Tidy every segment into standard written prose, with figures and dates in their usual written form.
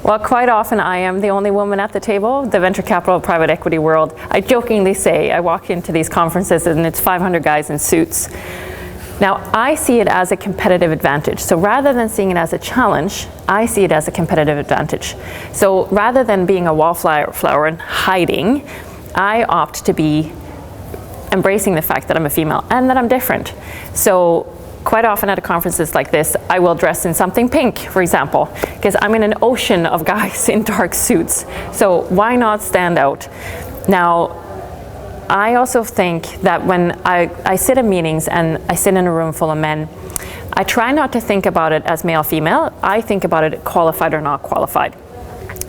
Well, quite often I am the only woman at the table. The venture capital private equity world, I jokingly say, I walk into these conferences and it's 500 guys in suits. Now, I see it as a competitive advantage. So rather than seeing it as a challenge, I see it as a competitive advantage. So rather than being a wallflower and hiding, I opt to be embracing the fact that I'm a female and that I'm different. So quite often at conferences like this, I will dress in something pink, for example, because I'm in an ocean of guys in dark suits. So why not stand out? Now, I also think that when I sit in meetings and I sit in a room full of men, I try not to think about it as male-female. I think about it qualified or not qualified.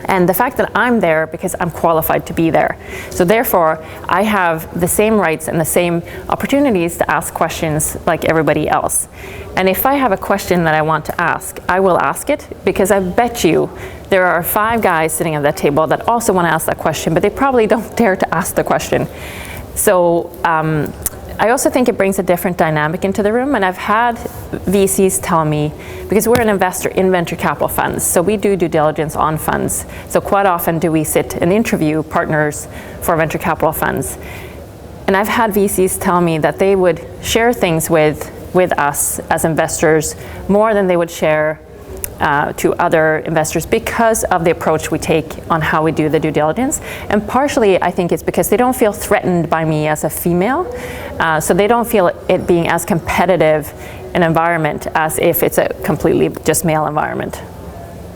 And the fact that I'm there because I'm qualified to be there. So therefore, I have the same rights and the same opportunities to ask questions like everybody else. And if I have a question that I want to ask, I will ask it, because I bet you there are 5 guys sitting at that table that also want to ask that question, but they probably don't dare to ask the question. So I also think it brings a different dynamic into the room, and I've had VCs tell me, because we're an investor in venture capital funds, so we do due diligence on funds. So quite often do we sit and interview partners for venture capital funds. And I've had VCs tell me that they would share things with us as investors more than they would share to other investors, because of the approach we take on how we do the due diligence. And partially, I think it's because they don't feel threatened by me as a female, so they don't feel it being as competitive an environment as if it's a completely just male environment.